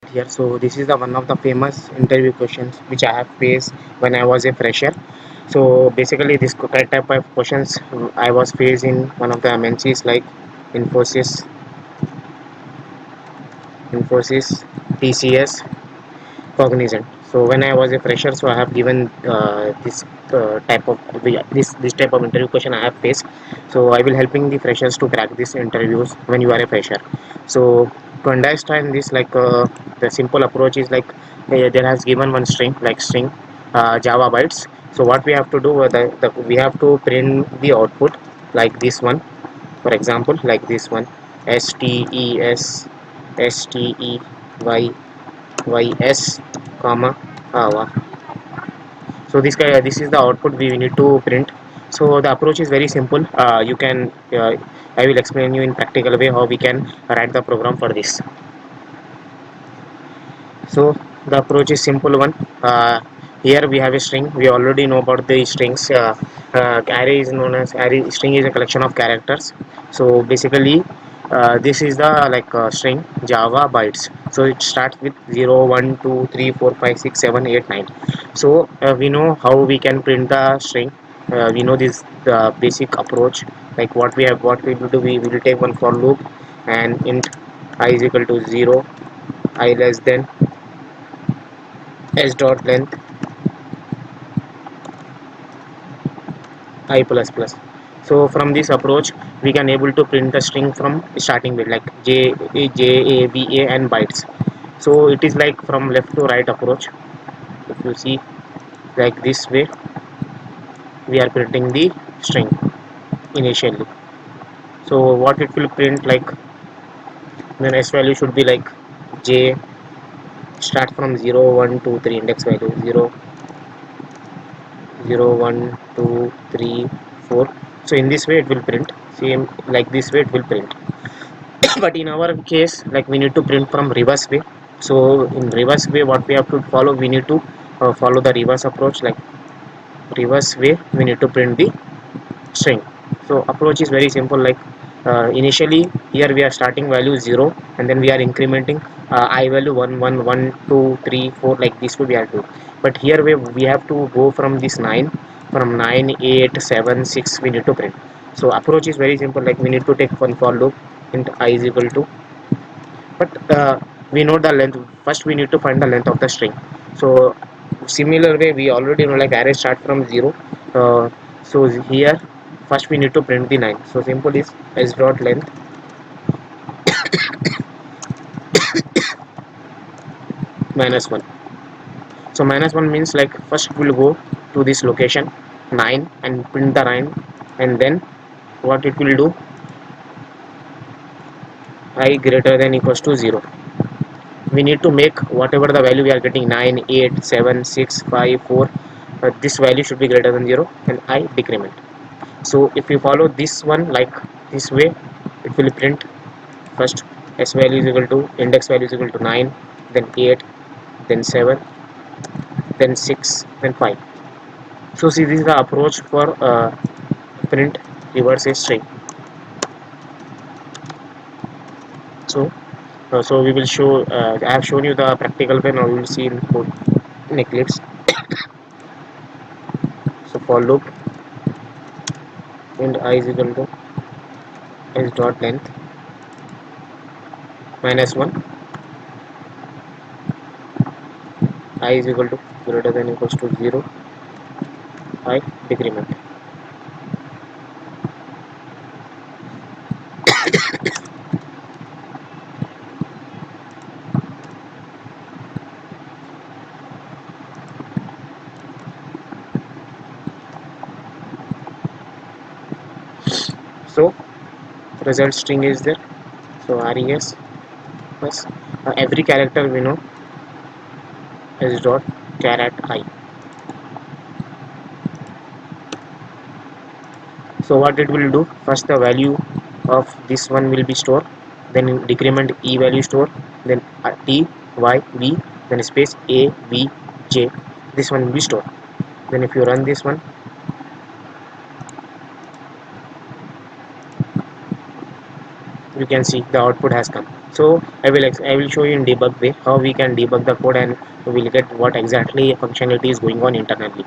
here. So this is the one of the famous interview questions which I have faced when I was a fresher. So basically this type of questions I was faced in one of the MNCs like infosys infosys TCS, cognizant. So when I was a fresher, so I have given this type of this type of interview question I have faced. So I will helping the freshers to crack these interviews when you are a fresher. So to understand this, like the simple approach is like there has given one string like string Java bytes. So what we have to do, we have to print the output like this one. For example, like this one, STES STEY ys comma ava. So this is the output we need to print. So the approach is very simple. You can I will explain you in practical way how we can write the program for this. So the approach is simple one. Here we have a string. We already know about the strings. Array is known as array. String is a collection of characters. So basically this is the like string Java bytes. So it starts with 0 1 2 3 4 5 6 7 8 9. So we know how we can print the string. We know this the basic approach. Like what we will do, we will take one for loop and int I is equal to 0, I less than s dot length I plus plus. So from this approach we can able to print the string from starting with like JAVA and bytes. So it is like from left to right approach. If you see like this way, we are printing the string initially. So what it will print, like then s value should be like j, start from 0 1 2 3, index value 0 0 1 2 3 4. So in this way it will print, same like this way it will print. But in our case, like we need to print from reverse way. So in reverse way what we have to follow, we need to follow the reverse approach. Like reverse way we need to print the string. So approach is very simple. Like initially here we are starting value 0 and then we are incrementing I value 1 1 1 2 3 4, like this way we are doing. But here we have to go from this 9, from 9 8 7 6 we need to print. So approach is very simple. Like we need to take one for loop int I is equal to, but we know the length. First we need to find the length of the string. So similar way we already know, like array start from 0. So here first we need to print the 9. So simple is s dot length minus 1. So minus 1 means like first we'll go to this location 9 and print the 9, and then what it will do, I greater than equals to 0. We need to make whatever the value we are getting 9 8 7 6 5 4, this value should be greater than 0 and I decrement. So if you follow this one like this way, it will print first s value is equal to, index value is equal to 9, then 8, then 7, then 6, then 5. So see, this is the approach for print reverse a string. So so we will show, I have shown you the practical way. Now we will see in code in Eclipse. So for loop int I is equal to s dot length minus 1, I is equal to greater than equals to 0, I decrement. So result string is there. So res plus every character we know s dot caret I. So what it will do, first the value of this one will be stored, then in decrement e value store, then t y v, then space a v j, this one will be stored. Then if you run this one, you can see the output has come. So I will show you in debug way how we can debug the code, and we will get what exactly functionality is going on internally.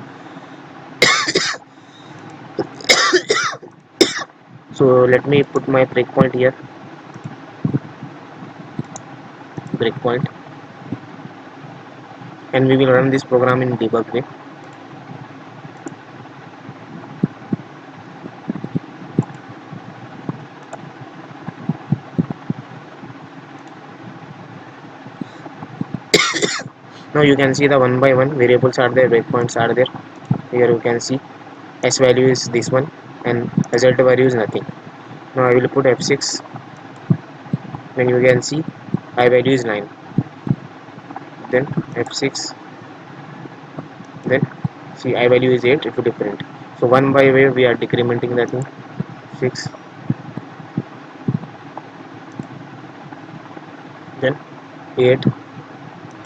So let me put my breakpoint here, breakpoint, and we will run this program in debug way. Now you can see the one by one variables are there, breakpoints are there. Here you can see s value is this one and z value is nothing. Now I will put f6, then you can see I value is 9, then f6, then see I value is 8, it will be print. So one by way we are decrementing the thing. 6, then 8,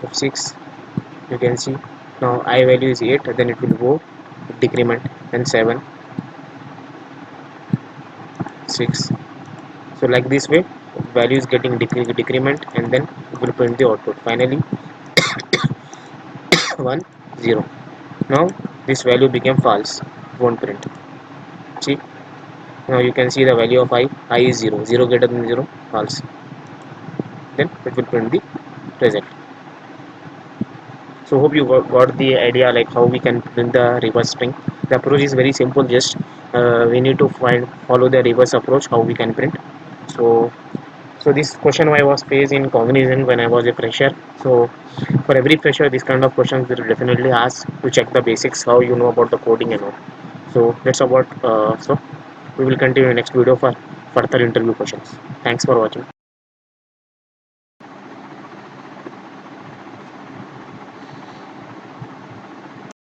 f6, you can see now I value is 8, then it will go decrement, then 7, 6. So like this way value is getting decrement, and then it will print the output finally 1 0. Now this value became false, won't print. See, now you can see the value of I is 0, 0 greater than 0, false, then it will print the result. So hope you got the idea like how we can print the reverse string. The approach is very simple, just we need to follow the reverse approach how we can print. So this question I was faced in Cognizant when I was a fresher. So for every fresher, this kind of questions will definitely ask to check the basics, how you know about the coding and all. So that's about. So we will continue in next video for further interview questions. Thanks for watching.